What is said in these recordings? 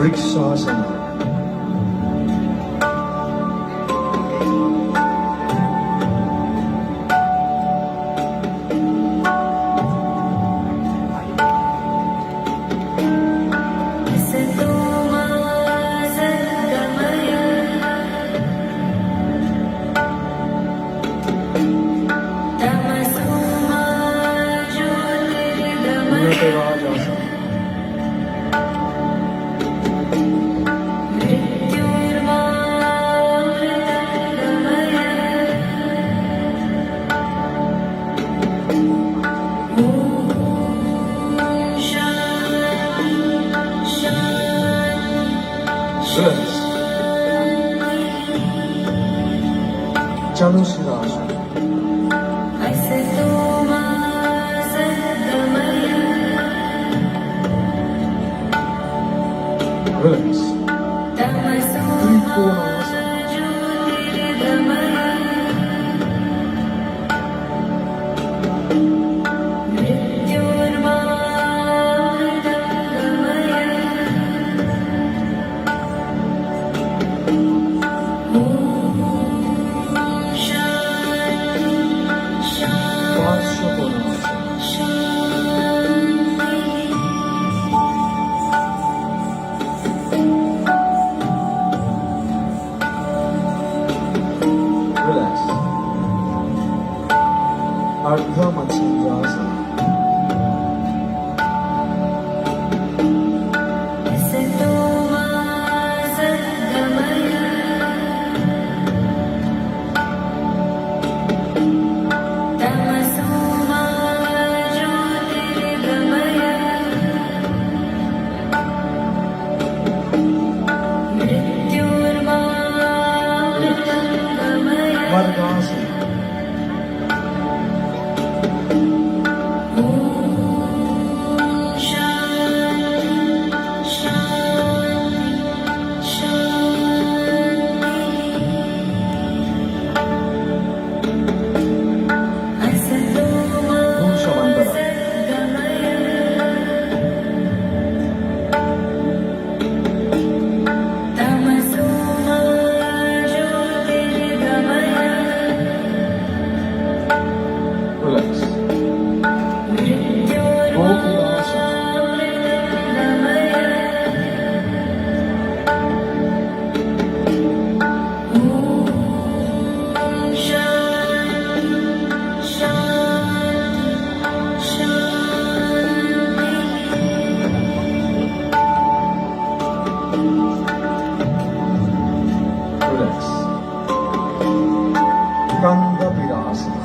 Vrikshasana. Rajasana. Relax. Chanusirasana. Relax. Trikonasana. Parsvakonasana. Relax. Ardha Matsyendrasana. Vargasana. Bhushavantara. Relax. Gokulasana. Relax. Kanda Virasana.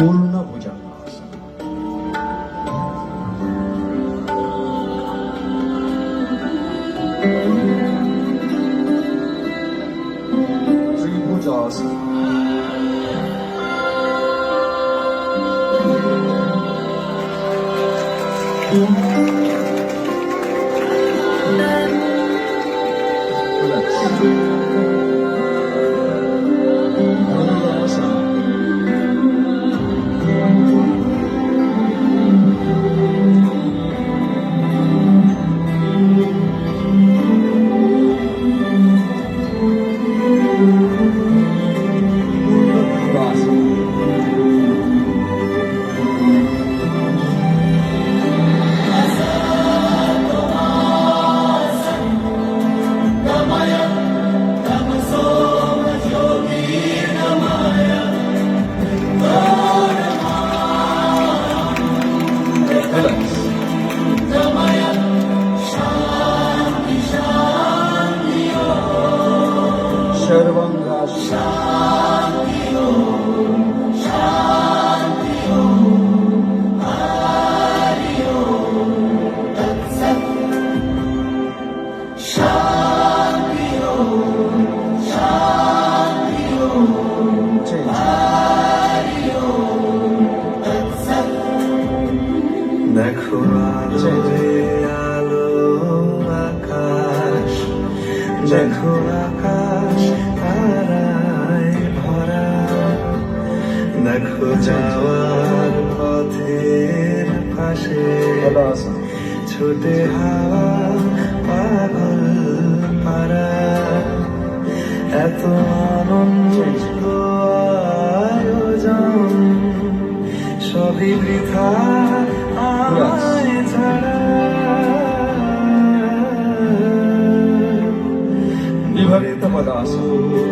Purna Bhujangasana. Tribhujasana. Relax. দেখো আলোয় আলো আকাশ, দেখো আকাশ তারায় ভরা, দেখো যাওয়ার পথের পাশে ভালো আছেন ছোটে হাওয়া পাগল পারা, এত আনন্দ আয়োজন সবই বৃথা আমায় ছাড়া। বিভক্ত পদ আসন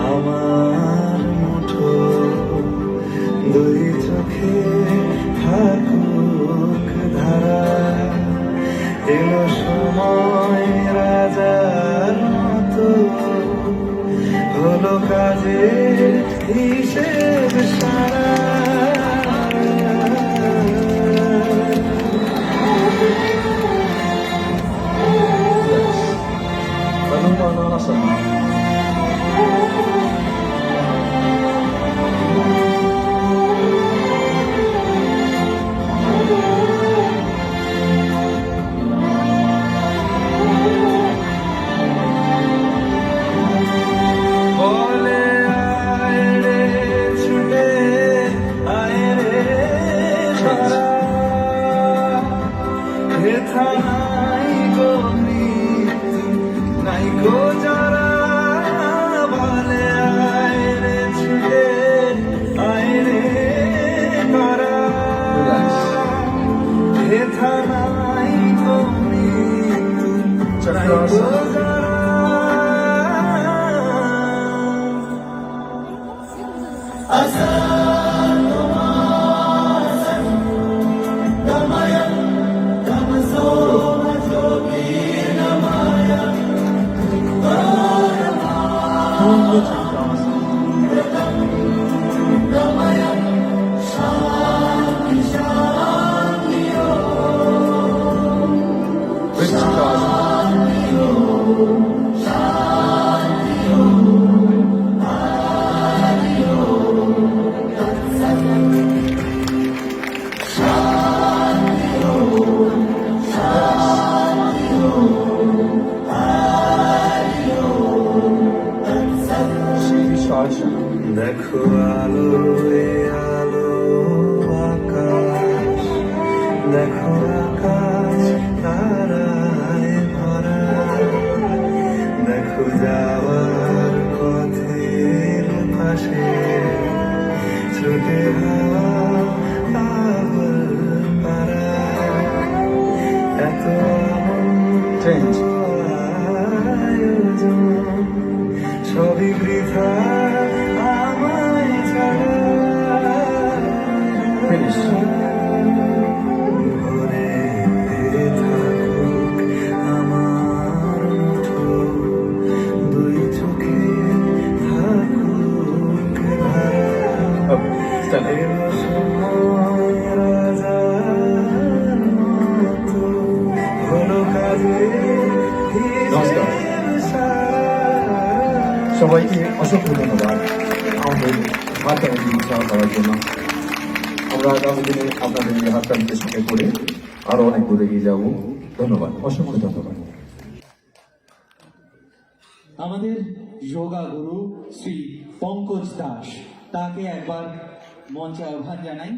আমার মুঠো দুই চোখে থাকুক ধারা, এলো সময় রাজার মতো হলো কাজের হিসেব সারা। Tanong mo ano nasa বলে আয় রে ছুটে আয় রে সারা, হেথা নাই গো মৃত্যু নাই গো যারা, বলে আয় রে ছুটে আয় রে তারা, হেথা নাই গো মৃত্যু নাই গো যারা। দেখো আলোয় আলো আকাশ, দেখো আকাশ তারায় ভরা, দেখো যাওয়ার পথের পাশে ছোটে হাওয়া পাগল পারা, এত Change. আয়োজন সবই বৃথা আমায় ছাড়া। Finish. ভরে থাকুক আমার মুঠো দুই চোখে থাকুক ধারা, Okay. Stand up. এলো সময় রাজার মতো হলো কাজে নমস্কার। সবাইকে অসংখ্য ধন্যবাদ আমাদের হাততালি উৎসাহ করার জন্য। আমরা আগামী দিনে আপনাদের এই হাততালিকে সঙ্গে করে আরো অনেক দূরে এগিয়ে যাব। ধন্যবাদ, অসংখ্য ধন্যবাদ। আমাদের যোগা গুরু শ্রী পঙ্কজ দাস, তাকে একবার মঞ্চে আহ্বান জানাই।